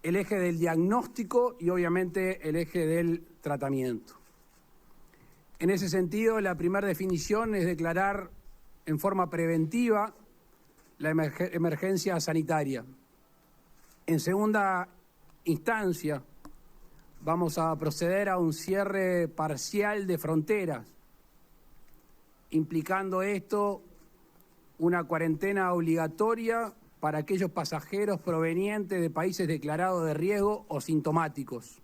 el eje del diagnóstico y obviamente el eje del tratamiento. En ese sentido, la primera definición es declarar en forma preventiva la emergencia sanitaria. En segunda instancia, vamos a proceder a un cierre parcial de fronteras, implicando esto una cuarentena obligatoria para aquellos pasajeros provenientes de países declarados de riesgo o sintomáticos.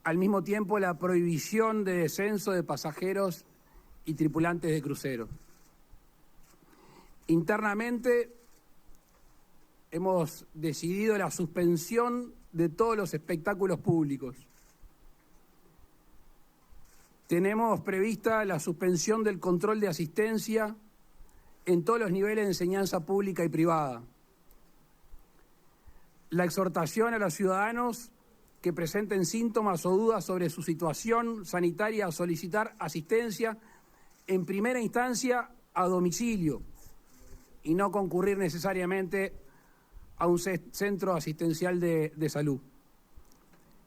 Al mismo tiempo, la prohibición de descenso de pasajeros y tripulantes de cruceros. Internamente, hemos decidido la suspensión de todos los espectáculos públicos. Tenemos prevista la suspensión del control de asistencia en todos los niveles de enseñanza pública y privada. La exhortación a los ciudadanos que presenten síntomas o dudas sobre su situación sanitaria a solicitar asistencia en primera instancia a domicilio y no concurrir necesariamente a un centro asistencial de salud.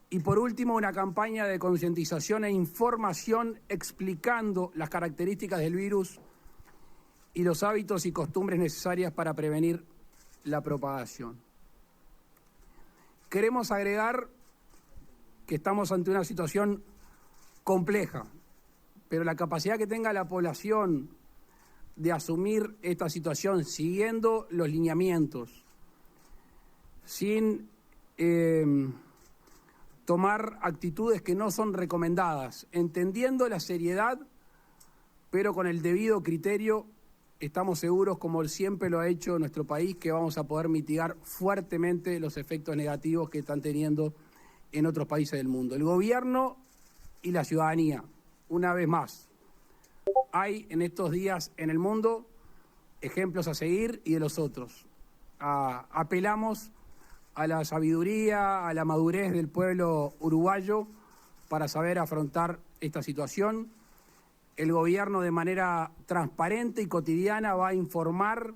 Y por último, una campaña de concientización e información explicando las características del virus y los hábitos y costumbres necesarias para prevenir la propagación. Queremos agregar que estamos ante una situación compleja, pero la capacidad que tenga la población de asumir esta situación siguiendo los lineamientos, sin tomar actitudes que no son recomendadas, entendiendo la seriedad, pero con el debido criterio, estamos seguros, como siempre lo ha hecho nuestro país, que vamos a poder mitigar fuertemente los efectos negativos que están teniendo en otros países del mundo. El gobierno y la ciudadanía, una vez más, hay en estos días en el mundo ejemplos a seguir y de los otros. Apelamos a la sabiduría, a la madurez del pueblo uruguayo para saber afrontar esta situación. El gobierno de manera transparente y cotidiana va a informar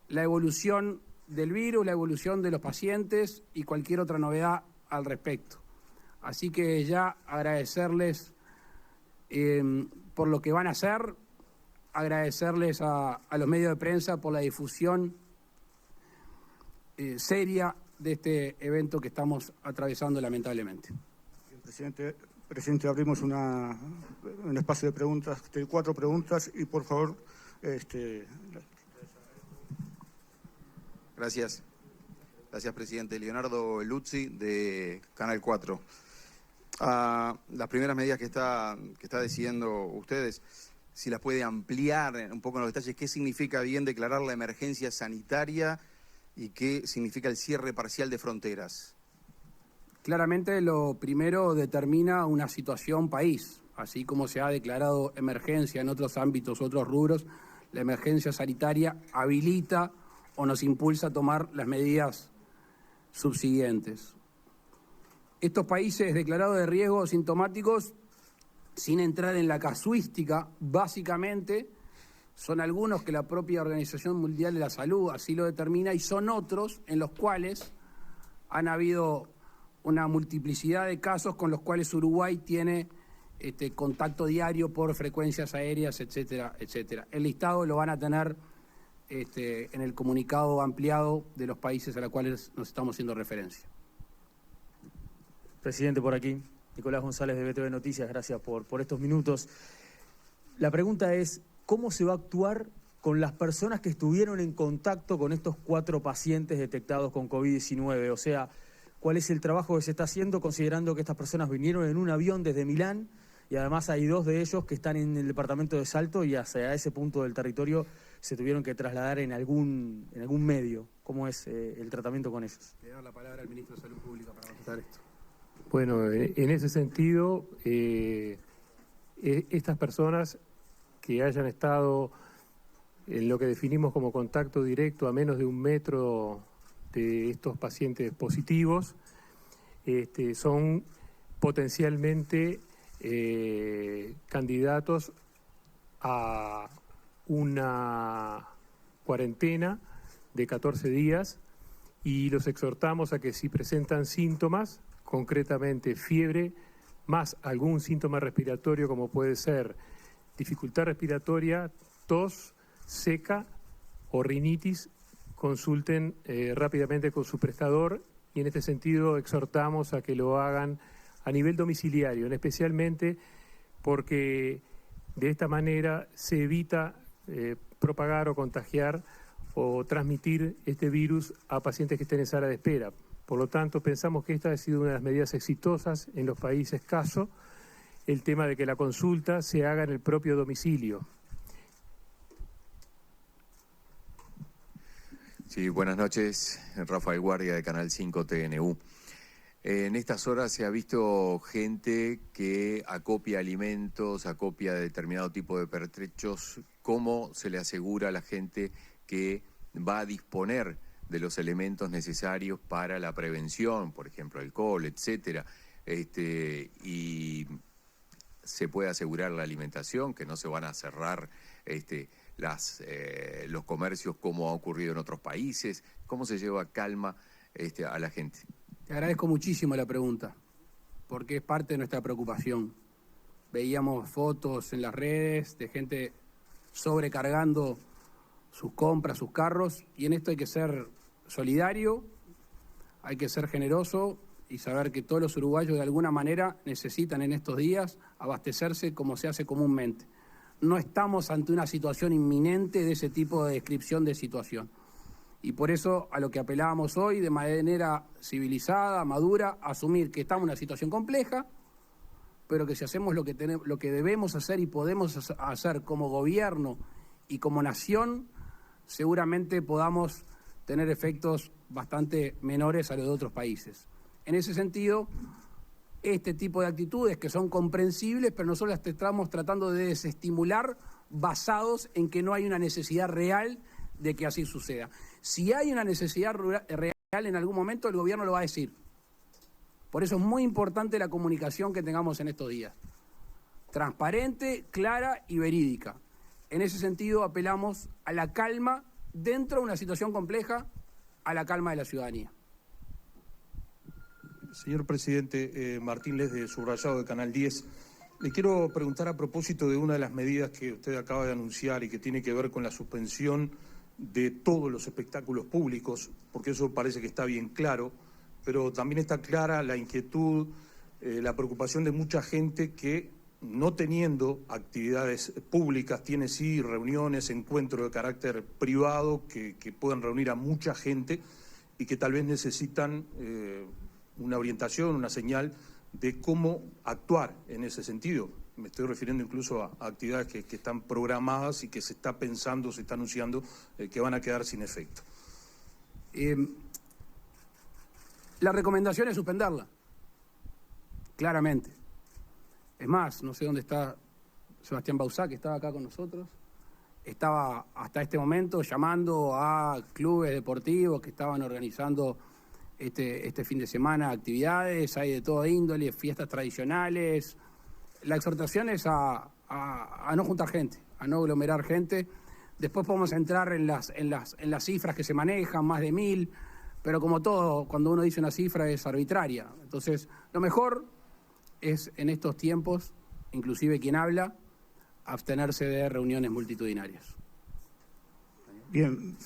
la evolución del virus, la evolución de los pacientes y cualquier otra novedad al respecto. Así que ya agradecerles por lo que van a hacer, agradecerles a los medios de prensa por la difusión seria de este evento que estamos atravesando lamentablemente. Presidente, abrimos un espacio de preguntas, 4 preguntas y por favor... Gracias, presidente. Leonardo Luzzi, de Canal 4. Las primeras medidas que está decidiendo ustedes, si las puede ampliar un poco en los detalles, ¿qué significa bien declarar la emergencia sanitaria y qué significa el cierre parcial de fronteras? Claramente lo primero determina una situación país, así como se ha declarado emergencia en otros ámbitos, otros rubros, la emergencia sanitaria habilita o nos impulsa a tomar las medidas subsiguientes. Estos países declarados de riesgo sintomáticos, sin entrar en la casuística, básicamente son algunos que la propia Organización Mundial de la Salud así lo determina y son otros en los cuales han habido una multiplicidad de casos con los cuales Uruguay tiene contacto diario por frecuencias aéreas, etcétera, etcétera. El listado lo van a tener en el comunicado ampliado de los países a los cuales nos estamos haciendo referencia. Presidente, por aquí. Nicolás González de BTV Noticias, gracias por estos minutos. La pregunta es, ¿cómo se va a actuar con las personas que estuvieron en contacto con estos 4 pacientes detectados con COVID-19? O sea, ¿cuál es el trabajo que se está haciendo considerando que estas personas vinieron en un avión desde Milán y además hay 2 de ellos que están en el departamento de Salto y hacia ese punto del territorio se tuvieron que trasladar en algún medio? ¿Cómo es el tratamiento con ellos? Le doy la palabra al ministro de Salud Pública para contestar esto. Bueno, en ese sentido, estas personas que hayan estado en lo que definimos como contacto directo a menos de 1 metro de estos pacientes positivos, son potencialmente candidatos a una cuarentena de 14 días y los exhortamos a que si presentan síntomas, concretamente fiebre, más algún síntoma respiratorio como puede ser dificultad respiratoria, tos seca o rinitis, consulten rápidamente con su prestador y en este sentido exhortamos a que lo hagan a nivel domiciliario, especialmente porque de esta manera se evita propagar o contagiar o transmitir este virus a pacientes que estén en sala de espera. Por lo tanto, pensamos que esta ha sido una de las medidas exitosas en los países caso, el tema de que la consulta se haga en el propio domicilio. Sí, buenas noches, Rafael Guardia de Canal 5 TNU. En estas horas se ha visto gente que acopia alimentos, acopia determinado tipo de pertrechos. ¿Cómo se le asegura a la gente que va a disponer de los elementos necesarios para la prevención, por ejemplo, alcohol, etcétera? Y se puede asegurar la alimentación, que no se van a cerrar los comercios como ha ocurrido en otros países. ¿Cómo se lleva calma a la gente? Te agradezco muchísimo la pregunta, porque es parte de nuestra preocupación. Veíamos fotos en las redes de gente sobrecargando sus compras, sus carros, y en esto hay que ser solidario, hay que ser generoso y saber que todos los uruguayos de alguna manera necesitan en estos días abastecerse como se hace comúnmente. No estamos ante una situación inminente de ese tipo de descripción de situación. Y por eso a lo que apelábamos hoy, de manera civilizada, madura, asumir que estamos en una situación compleja, pero que si hacemos lo que debemos hacer y podemos hacer como gobierno y como nación, seguramente podamos tener efectos bastante menores a los de otros países. En ese sentido, este tipo de actitudes que son comprensibles, pero nosotros las estamos tratando de desestimular basados en que no hay una necesidad real de que así suceda. Si hay una necesidad real en algún momento, el gobierno lo va a decir. Por eso es muy importante la comunicación que tengamos en estos días. Transparente, clara y verídica. En ese sentido apelamos a la calma dentro de una situación compleja, a la calma de la ciudadanía. Señor presidente, Martín Les de Subrayado de Canal 10, le quiero preguntar a propósito de una de las medidas que usted acaba de anunciar y que tiene que ver con la suspensión de todos los espectáculos públicos, porque eso parece que está bien claro, pero también está clara la inquietud, la preocupación de mucha gente que, no teniendo actividades públicas, tiene sí reuniones, encuentros de carácter privado que pueden reunir a mucha gente y que tal vez necesitan una orientación, una señal de cómo actuar en ese sentido. Me estoy refiriendo incluso a actividades que están programadas y que se está pensando, se está anunciando que van a quedar sin efecto. La recomendación es suspenderla, claramente. Es más, no sé dónde está Sebastián Bauzá, que estaba acá con nosotros. Estaba hasta este momento llamando a clubes deportivos que estaban organizando este fin de semana actividades, hay de toda índole, fiestas tradicionales. La exhortación es a no juntar gente, a no aglomerar gente. Después podemos entrar en las cifras que se manejan, más de 1000, pero como todo, cuando uno dice una cifra es arbitraria. Entonces, lo mejor es en estos tiempos, inclusive quien habla, abstenerse de reuniones multitudinarias. Bien,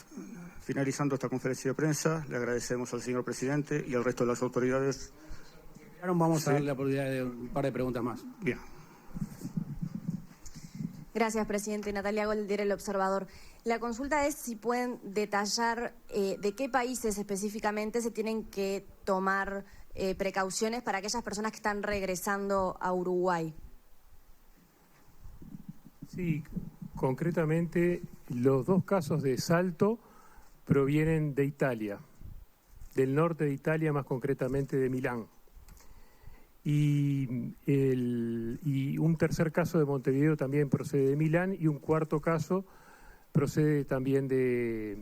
finalizando esta conferencia de prensa, le agradecemos al señor presidente y al resto de las autoridades. Ahora vamos a darle la oportunidad de un par de preguntas más. Bien. Gracias, presidente. Natalia Golder, El Observador. La consulta es si pueden detallar de qué países específicamente se tienen que tomar precauciones para aquellas personas que están regresando a Uruguay. Sí, concretamente los dos casos de Salto provienen de Italia, del norte de Italia, más concretamente de Milán. Y un tercer caso de Montevideo también procede de Milán y un cuarto caso procede también de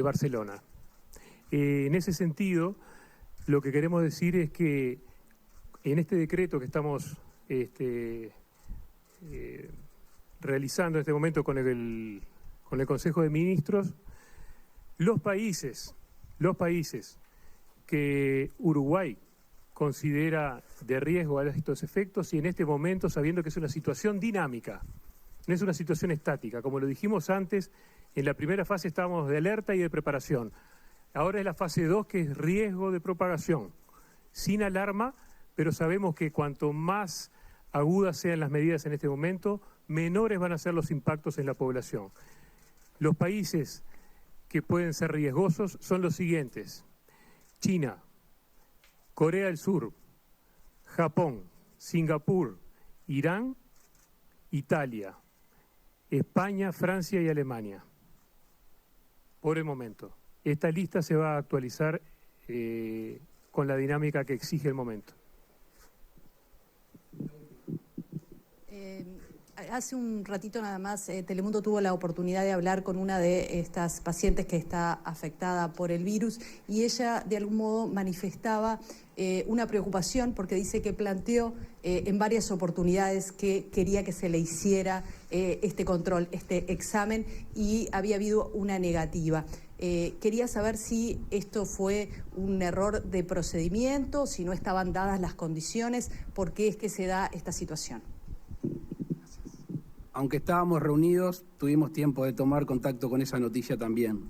Barcelona. En ese sentido, lo que queremos decir es que en este decreto que estamos realizando en este momento con el Consejo de Ministros, los países los países que Uruguay considera de riesgo a estos efectos y en este momento, sabiendo que es una situación dinámica, no es una situación estática. Como lo dijimos antes, en la primera fase estábamos de alerta y de preparación. Ahora es la fase 2, que es riesgo de propagación, sin alarma, pero sabemos que cuanto más agudas sean las medidas en este momento, menores van a ser los impactos en la población. Los países que pueden ser riesgosos son los siguientes: China, Corea del Sur, Japón, Singapur, Irán, Italia, España, Francia y Alemania. Por el momento. Esta lista se va a actualizar con la dinámica que exige el momento. Hace un ratito nada más, Telemundo tuvo la oportunidad de hablar con una de estas pacientes que está afectada por el virus y ella de algún modo manifestaba una preocupación porque dice que planteó en varias oportunidades que quería que se le hiciera este control, este examen, y había habido una negativa. Quería saber si esto fue un error de procedimiento, si no estaban dadas las condiciones, por qué es que se da esta situación. Aunque estábamos reunidos, tuvimos tiempo de tomar contacto con esa noticia también.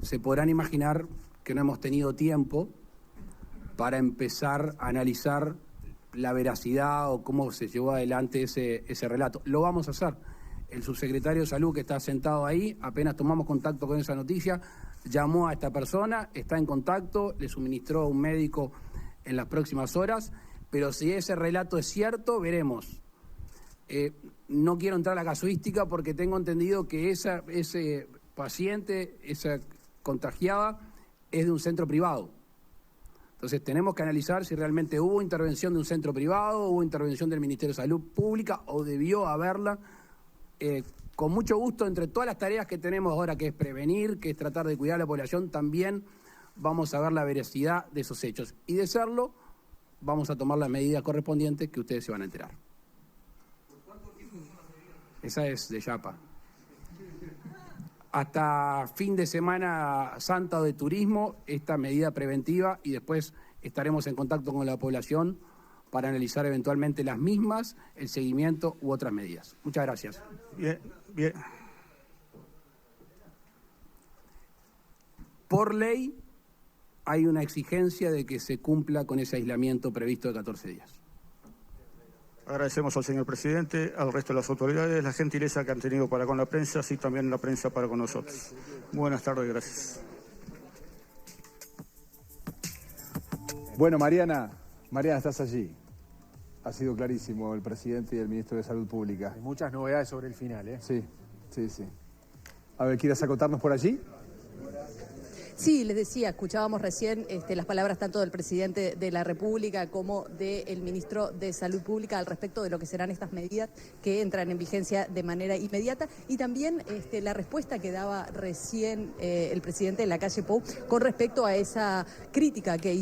Se podrán imaginar que no hemos tenido tiempo para empezar a analizar la veracidad o cómo se llevó adelante ese relato. Lo vamos a hacer. El subsecretario de Salud, que está sentado ahí, apenas tomamos contacto con esa noticia, llamó a esta persona, está en contacto, le suministró a un médico en las próximas horas, pero si ese relato es cierto, veremos. No quiero entrar a la casuística porque tengo entendido que ese paciente, esa contagiada, es de un centro privado. Entonces tenemos que analizar si realmente hubo intervención de un centro privado, hubo intervención del Ministerio de Salud Pública o debió haberla. Con mucho gusto, entre todas las tareas que tenemos ahora, que es prevenir, que es tratar de cuidar a la población, también vamos a ver la veracidad de esos hechos. Y de serlo, vamos a tomar las medidas correspondientes que ustedes se van a enterar. Esa es de Yapa. Hasta fin de Semana Santa o de turismo, esta medida preventiva, y después estaremos en contacto con la población para analizar eventualmente las mismas, el seguimiento u otras medidas. Muchas gracias. Bien. Por ley hay una exigencia de que se cumpla con ese aislamiento previsto de 14 días. Agradecemos al señor presidente, al resto de las autoridades, la gentileza que han tenido para con la prensa, así también la prensa para con nosotros. Buenas tardes, gracias. Bueno, Mariana, estás allí. Ha sido clarísimo el presidente y el ministro de Salud Pública. Hay muchas novedades sobre el final, ¿eh? Sí. A ver, ¿quieres acotarnos por allí? Sí, les decía, escuchábamos recién las palabras tanto del presidente de la República como del ministro de Salud Pública al respecto de lo que serán estas medidas que entran en vigencia de manera inmediata, y también la respuesta que daba recién el presidente de la calle Pou con respecto a esa crítica que hizo